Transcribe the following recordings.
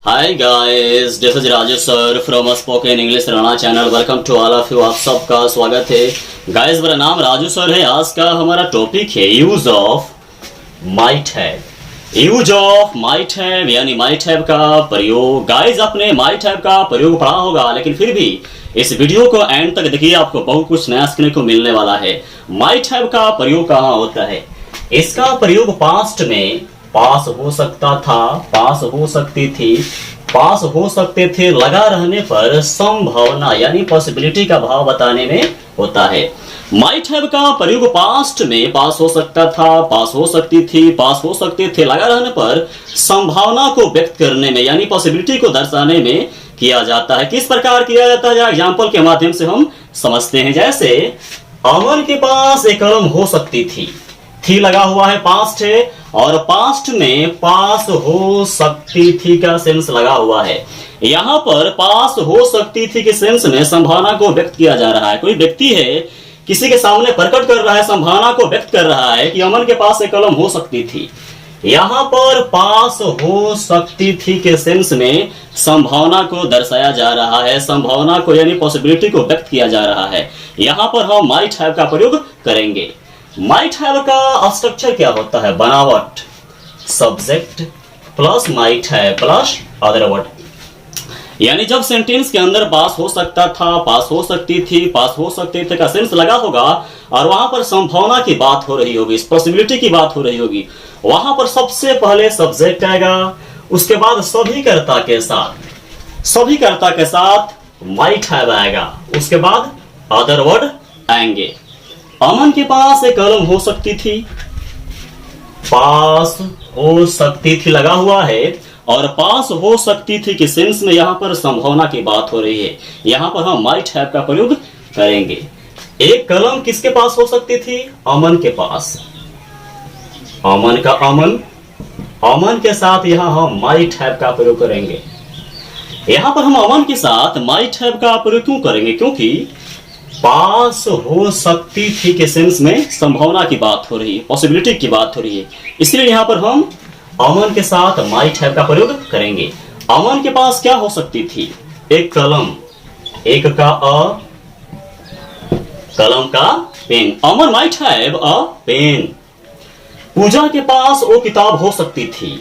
Hi guys, this is Rajesh sir from spoken English Rana channel. Welcome to all of you. आप सबका स्वागत है guys. मेरा नाम राजू सर है। आज का हमारा टॉपिक है use of might have. Use of might have यानी माइट हैव का प्रयोग। गाइस, आपने माइट हैव का प्रयोग पढ़ा होगा, लेकिन फिर भी इस वीडियो को एंड तक देखिए, आपको बहुत कुछ नया सीखने को मिलने वाला है। माइट हैव का प्रयोग कहाँ होता है? इसका प्रयोग पास्ट में पास हो सकता था, पास हो सकती थी, पास हो सकते थे लगा रहने पर संभावना यानी पॉसिबिलिटी का भाव बताने में होता है। माइट हैव का प्रयोग पास्ट में पास हो सकता था, पास हो सकती थी, पास हो सकते थे लगा रहने पर संभावना को व्यक्त करने में यानी पॉसिबिलिटी को दर्शाने में किया जाता है। किस प्रकार किया जाता है? एग्जाम्पल के माध्यम से हम समझते हैं। जैसे अमन के पास एक कलम हो सकती थी लगा हुआ है, पास्ट है, और पास्ट में पास हो सकती थी का सेंस लगा हुआ है। यहां पर पास हो सकती थी के सेंस में संभावना को व्यक्त किया जा रहा है। कोई व्यक्ति है, किसी के सामने प्रकट कर रहा है, संभावना को व्यक्त कर रहा है कि अमन के पास एक कलम हो सकती थी। यहां पर पास हो सकती थी के सेंस में संभावना को दर्शाया जा रहा है, संभावना को यानी पॉसिबिलिटी को व्यक्त किया जा रहा है। यहां पर हम माइट हैव का प्रयोग करेंगे। माइट हैव का स्ट्रक्चर क्या होता है? बनावट subject plus might have plus other word. यानी जब सेंटेंस के अंदर पास हो सकता था, पास हो सकती थी, पास हो सकते थे का सेंस लगा होगा और वहां पर संभावना की बात हो रही होगी, पॉसिबिलिटी की बात हो रही होगी, वहां पर सबसे पहले सब्जेक्ट आएगा, उसके बाद सभी कर्ता के साथ माइट हैव आएगा, उसके बाद अदर वर्ड आएंगे। अमन के पास एक कलम हो सकती थी, पास हो सकती थी लगा हुआ है, और पास हो सकती थी के सेंस में यहां पर संभावना की बात हो रही है। यहां पर हम माइट हैव का प्रयोग करेंगे। एक कलम किसके पास हो सकती थी? अमन के पास। अमन का अमन के साथ यहां हम माइट हैव का प्रयोग करेंगे। यहां पर हम अमन के साथ माइट हैव का प्रयोग क्यों करेंगे? क्योंकि पास हो सकती थी के सेंस में संभावना की बात हो रही है, पॉसिबिलिटी की बात हो रही है, इसलिए यहां पर हम अमन के साथ माइट हैव का प्रयोग करेंगे। अमन के पास क्या हो सकती थी? एक कलम, एक का कलम का pen. Aman might have a pen. Pooja के पास वो किताब हो सकती थी,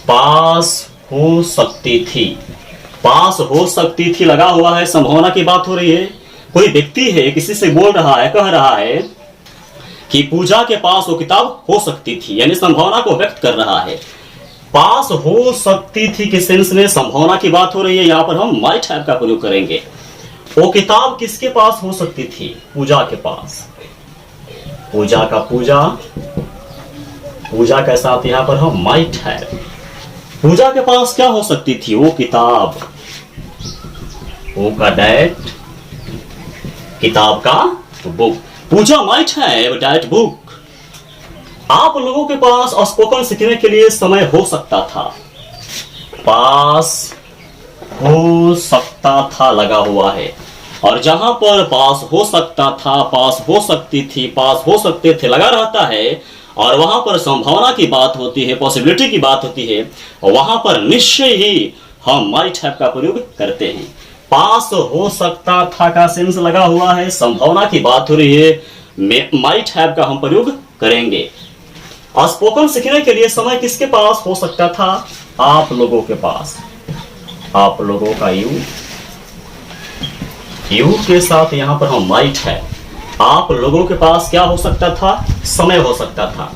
पास हो सकती थी, पास हो सकती थी लगा हुआ है, संभावना की बात हो रही है। कोई व्यक्ति है, किसी से बोल रहा है, कह रहा है कि पूजा के पास वो किताब हो सकती थी, यानी संभावना को व्यक्त कर रहा है। पास हो सकती थी के सेंस में संभावना की बात हो रही है, यहां पर हम माइट हैव का प्रयोग करेंगे। वो किताब किसके पास हो सकती थी? पूजा के पास। पूजा का पूजा के साथ यहां पर हम माइट हैव। पूजा के पास क्या हो सकती थी? वो किताब, वो का डैट, किताब का book. Pooja might have that book. आप लोगों के पास स्पोकन सीखने के लिए समय हो सकता था, पास हो सकता था लगा हुआ है, और जहां पर पास हो सकता था, पास हो सकती थी, पास हो सकते थे लगा रहता है, और वहां पर संभावना की बात होती है, पॉसिबिलिटी की बात होती है, वहां पर निश्चय ही हम माइट हैव का प्रयोग करते हैं। पास हो सकता था का सेंस लगा हुआ है, संभावना की बात हो रही है, माइट हैव का हम प्रयोग करेंगे। स्पोकन सीखने के लिए समय किसके पास हो सकता था? आप लोगों के पास। आप लोगों का यू के साथ यहां पर हम माइट हैव। आप लोगों के पास क्या हो सकता था? समय हो सकता था,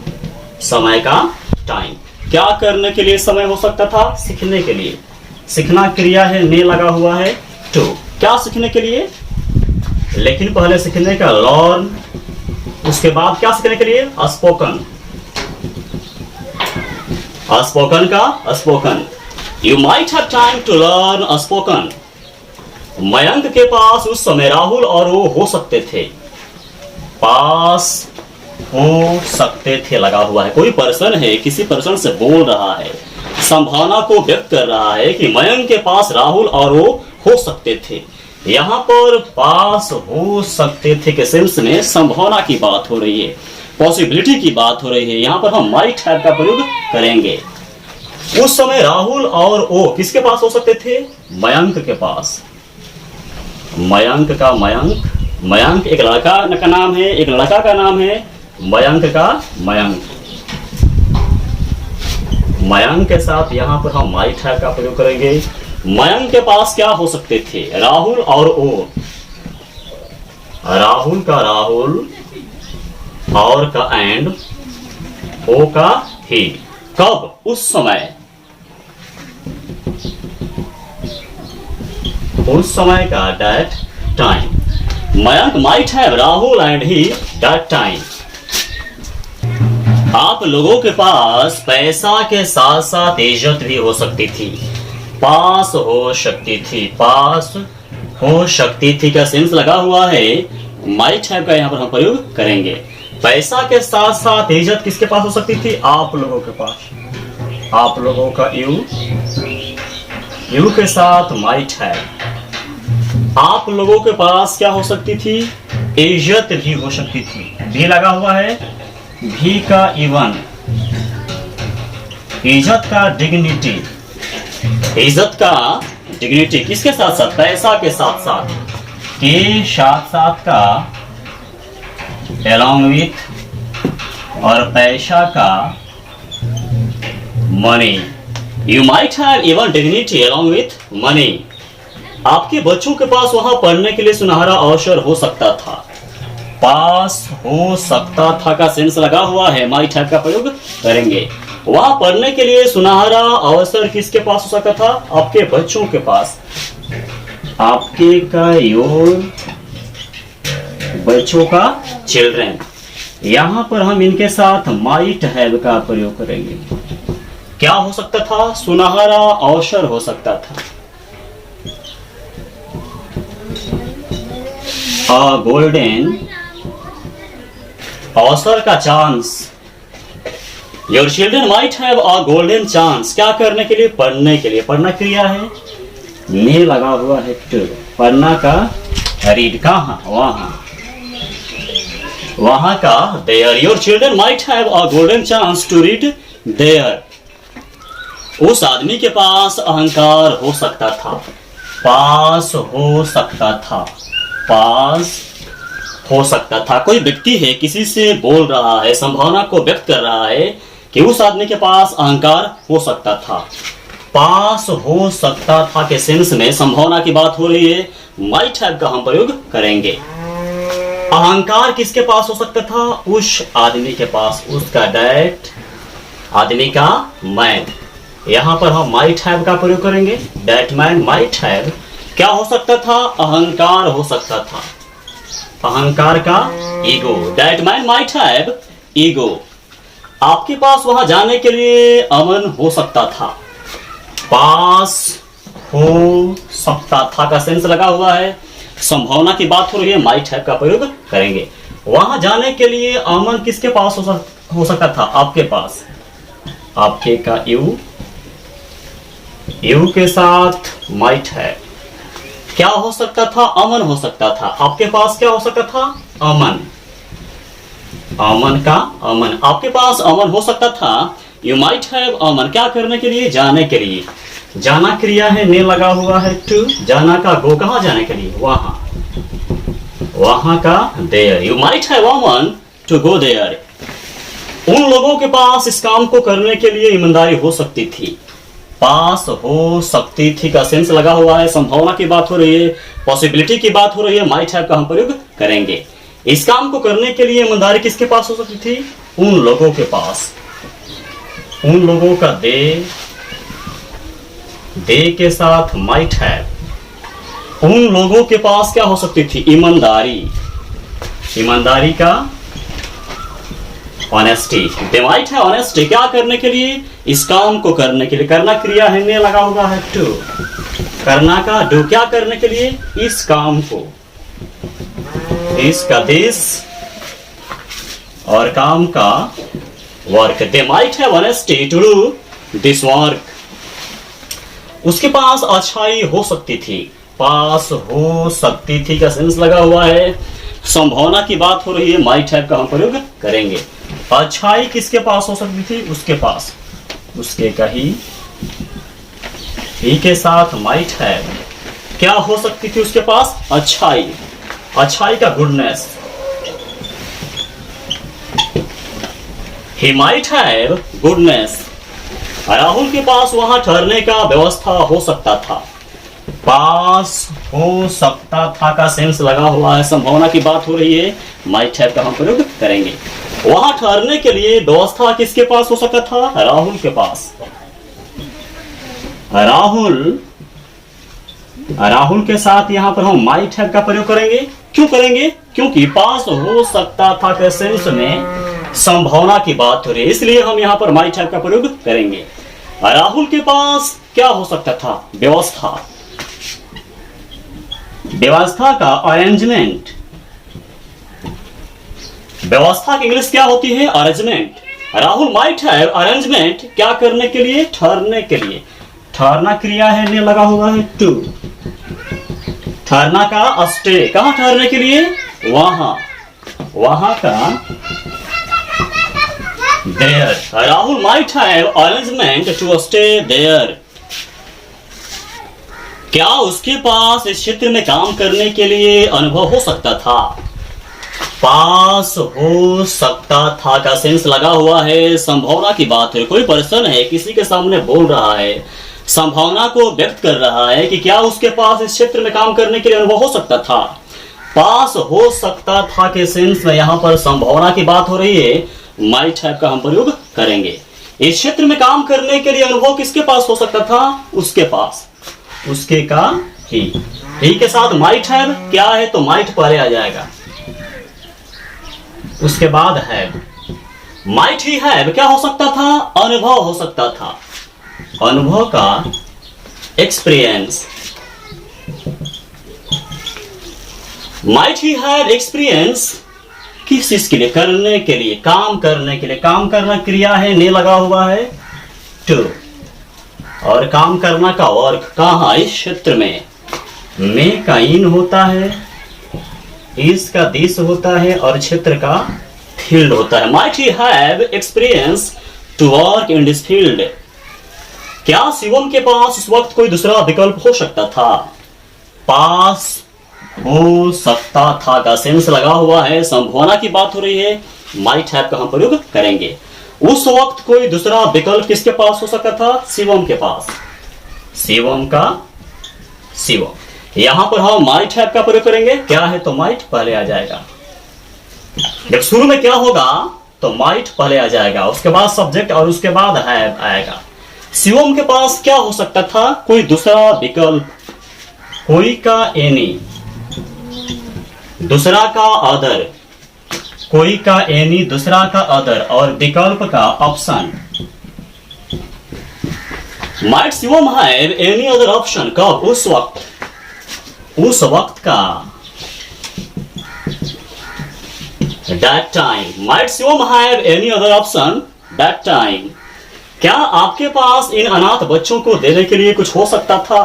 समय का टाइम। क्या करने के लिए समय हो सकता था? सीखने के लिए। सीखना क्रिया है, ने लगा हुआ है टू। क्या सीखने के लिए? लेकिन पहले सीखने का लर्न, उसके बाद क्या सीखने के लिए? स्पोकन। स्पोकन का spoken. You might have time to learn spoken. Mayank के पास उस समय राहुल और वो हो सकते थे, पास हो सकते थे लगा हुआ है। कोई पर्सन है, किसी पर्सन से बोल रहा है, संभावना को व्यक्त कर रहा है कि मयंक के पास राहुल और वो हो सकते थे। यहां पर पास हो सकते थे के सेंस में संभावना की बात हो रही है, पॉसिबिलिटी की बात हो रही है। यहां पर हम माइट हैव का प्रयोग करेंगे। उस समय राहुल और ओ किसके पास हो सकते थे? मयंक के पास। मयंक का मयंक, मयंक एक लड़का का नाम है, एक लड़का का नाम है मयंक का मयंक। मयंक के साथ यहां पर हम माइट हैव का प्रयोग करेंगे। मयंक के पास क्या हो सकते थे? राहुल और ओ। राहुल का राहुल, और का एंड, ओ का ही। कब? उस समय। उस समय का that time. Mayank might have Rahul and he that time. आप लोगों के पास पैसा के साथ साथ इज्जत भी हो सकती थी। पास हो सकती थी, पास हो सकती थी का सेंस लगा हुआ है, माइट हैव का यहां पर हम प्रयोग करेंगे। पैसा के साथ साथ इज्जत किसके पास हो सकती थी? आप लोगों के पास। आप लोगों का यू, यू के साथ माइट हैव। आप लोगों के पास क्या हो सकती थी? इज्जत भी हो सकती थी। भी लगा हुआ है, भी का इवन, इज्जत का डिग्निटी। इज्जत का डिग्निटी किसके साथ साथ? पैसा के साथ साथ, के साथ साथ का along with, और पैसा का money. You might have even dignity along with money. आपके बच्चों के पास वहां पढ़ने के लिए सुनहरा अवसर हो सकता था। पास हो सकता था का सेंस लगा हुआ है, माइट हैव का प्रयोग करेंगे। वहां पढ़ने के लिए सुनहरा अवसर किसके पास हो सकता था? आपके बच्चों के पास। आपके का योर, बच्चों का चिल्ड्रेन। यहां पर हम इनके साथ माइट हैव का प्रयोग करेंगे। क्या हो सकता था? सुनहरा अवसर हो सकता था। A golden, अवसर का chance. Your children might have a golden chance. क्या करने के लिए? पढ़ने के लिए। पढ़ना क्रिया है, में लगा हुआ है टू। पढ़ना का रीड, कहां? वहां, वहां का there. Your children might have a golden chance to read there. उस आदमी के पास अहंकार हो सकता था। पास हो सकता था, पास हो सकता था। कोई व्यक्ति है, किसी से बोल रहा है, संभावना को व्यक्त कर रहा है कि उस आदमी के पास अहंकार हो सकता था। पास हो सकता था के सेंस में संभावना की बात हो रही है, माइट हैव का हम प्रयोग करेंगे। अहंकार किसके पास हो सकता था? उस आदमी के पास। उसका दैट, आदमी का मैन। यहां पर हम माइट हैव का प्रयोग करेंगे। That man might have. क्या हो सकता था? अहंकार हो सकता था। अहंकार का ego. That man might have ego. आपके पास वहां जाने के लिए अमन हो सकता था। पास हो सकता था का सेंस लगा हुआ है, संभावना की बात हो रही है, माइट हैव का प्रयोग करेंगे। वहां जाने के लिए अमन किसके पास हो सकता था? आपके पास। आपके का यू, यू के साथ माइट हैव। क्या हो सकता था? अमन हो सकता था। आपके पास क्या हो सकता था? अमन। अमन का अमन। आपके पास अमन हो सकता था। यू माइट हैव अमन। क्या करने के लिए? जाने के लिए। जाना क्रिया है, ने लगा हुआ है टू। जाना का गो, कहां जाने के लिए? वहां। वहां का there. You might have Aman to go there. उन लोगों के पास इस काम को करने के लिए ईमानदारी हो सकती थी। पास हो सकती थी का सेंस लगा हुआ है, संभावना की बात हो रही है, पॉसिबिलिटी की बात हो रही है, माइट हैव का हम प्रयोग करेंगे। इस काम को करने के लिए ईमानदारी किसके पास हो सकती थी? उन लोगों के पास। उन लोगों का दे के साथ माइट हैव। उन लोगों के पास क्या हो सकती थी? ईमानदारी। ईमानदारी का honesty. They might have honesty. क्या करने के लिए? इस काम को करने के लिए। करना क्रिया है, ने लगा हुआ है टू। करना का डू। क्या करने के लिए? इस काम को। इसका दिस, और काम का work. They might have honesty to do this work. उसके पास अच्छाई हो सकती थी। पास हो सकती थी का सेंस लगा हुआ है, संभावना की बात हो रही है, माइट हैव का हम प्रयोग करेंगे। अच्छाई किसके पास हो सकती थी? उसके पास। उसके का ही ही के साथ माइट हैव क्या हो सकती थी उसके पास? अच्छाई, अच्छाई का goodness. He might have goodness. Rahul के पास वहां ठहरने का व्यवस्था हो सकता था। पास हो सकता था का सेंस लगा हुआ है, संभावना की बात हो रही है, माइट हैव का हम प्रयोग करेंगे। वहां ठहरने के लिए व्यवस्था किसके पास हो सकता था? राहुल के पास। राहुल के साथ यहां पर हम माइट हैव का प्रयोग करेंगे। क्यों करेंगे? क्योंकि पास हो सकता था के सेंस में संभावना की बात हो रही है, इसलिए हम यहां पर माइट हैव का प्रयोग करेंगे। राहुल के पास क्या हो सकता था? व्यवस्था। व्यवस्था का अरेंजमेंट। व्यवस्था की इंग्लिश क्या होती है? Arrangement. Rahul might have arrangement क्या करने के लिए? ठहरने के लिए। ठहरना क्रिया है, ने लगा हुआ है टू। ठहरना का स्टे, कहां ठहरने के लिए? वहां। वहां का there. Rahul might have arrangement to stay there. क्या उसके पास इस क्षेत्र में काम करने के लिए अनुभव हो सकता था? पास हो सकता था का सेंस लगा हुआ है, संभावना की बात है। कोई पर्सन है, किसी के सामने बोल रहा है, संभावना को व्यक्त कर रहा है कि क्या उसके पास इस क्षेत्र में काम करने के लिए अनुभव हो सकता था। पास हो सकता था के सेंस में यहां पर संभावना की बात हो रही है, माइट हैव का हम प्रयोग करेंगे। इस क्षेत्र में काम करने के लिए अनुभव किसके पास हो सकता था? उसके पास। उसके का ही के साथ माइट हैव क्या है? तो माइट पहले आ जाएगा, उसके बाद हैव। माइट ही हैव क्या हो सकता था? अनुभव हो सकता था। अनुभव का experience. Might he have experience किस चीज के लिए? करने के लिए, काम करने के लिए। काम करना क्रिया है, ने लगा हुआ है टू। और काम करना का वर्क कहां? इस क्षेत्र में का इन होता है, इसका दिस होता है और क्षेत्र का फील्ड होता है। Might he have experience to work in this field. क्या शिवम के पास उस वक्त कोई दूसरा विकल्प हो सकता था? पास हो सकता था का सेंस लगा हुआ है, संभावना की बात हो रही है, माइट हैव का हम प्रयोग करेंगे। उस वक्त कोई दूसरा विकल्प किसके पास हो सकता था? शिवम के पास। शिवम का शिवम। यहां पर हम माइट हैव का प्रयोग करेंगे। क्या है? तो माइट पहले आ जाएगा। जब शुरू में क्या होगा तो माइट पहले आ जाएगा, उसके बाद सब्जेक्ट और उसके बाद हैव आएगा। शिवम के पास क्या हो सकता था? कोई दूसरा विकल्प। कोई का एनी, दूसरा का अदर। कोई का एनी, दूसरा का अदर और विकल्प का option. Might Shivam have any other option. कब? उस वक्त। उस वक्त का that time. Might Shivam have any other option that time? क्या आपके पास इन अनाथ बच्चों को देने के लिए कुछ हो सकता था?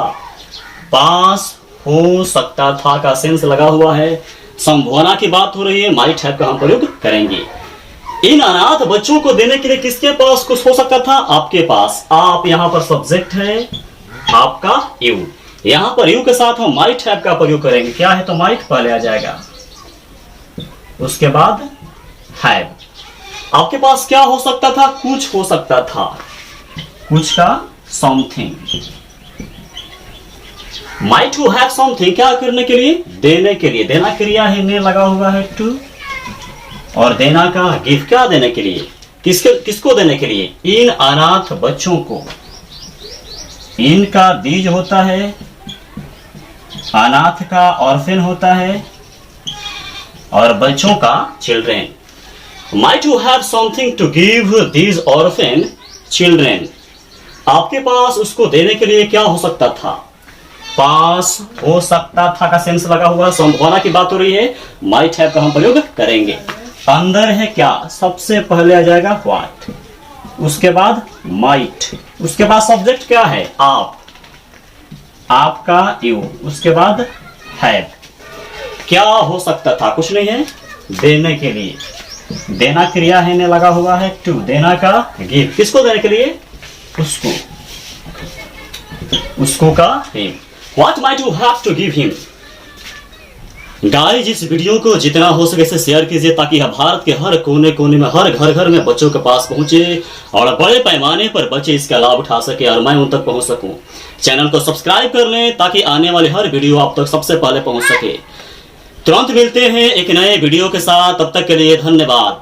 पास हो सकता था का सेंस लगा हुआ है, संभावना की बात हो रही है, माइट हैव का हम प्रयोग करेंगे। इन अनाथ बच्चों को देने के लिए किसके पास कुछ हो सकता था? आपके पास। आप यहां पर सब्जेक्ट है, आपका यू। यहां पर यू के साथ हम माइट हैव का प्रयोग करेंगे। क्या है? तो माइट पहले आ जाएगा, उसके बाद हैव। आपके पास क्या हो सकता था? कुछ हो सकता था, कुछ का something. Might to have something क्या करने के लिए? देने के लिए। देना क्रिया है, ने लगा हुआ है टू। और देना का गिफ्ट क्या देने के लिए? किसको देने के लिए? इन अनाथ बच्चों को। इन का बीज होता है, अनाथ का ऑर्फन होता है और बच्चों का children. Might you have something to give these orphan children? आपके पास उसको देने के लिए क्या हो सकता था? पास हो सकता था का सेंस लगा हुआ, संभावना की बात हो रही है, might have का हम प्रयोग करेंगे। अंदर है क्या? सबसे पहले आ जाएगा what, उसके बाद might, उसके बाद सब्जेक्ट क्या है? आप, आपका you, उसके बाद have। क्या हो सकता था? कुछ नहीं है, देने के लिए। देना क्रिया है, ने लगा हुआ है टू। देना का गिव, किसको देने के लिए? उसको। उसको का him. What might you have to give him? Guys इस वीडियो को जितना हो सके इसे शेयर कीजिए ताकि यह भारत के हर कोने कोने में हर घर घर में बच्चों के पास पहुंचे और बड़े पैमाने पर बच्चे इसका लाभ उठा सके और मैं उन तक पहुंच सकूं। चैनल को सब्सक्राइब कर लें ताकि आने वाले हर वीडियो आप तक सबसे पहले पहुंच सके। तुरंत मिलते हैं एक नए वीडियो के साथ, तब तक के लिए धन्यवाद।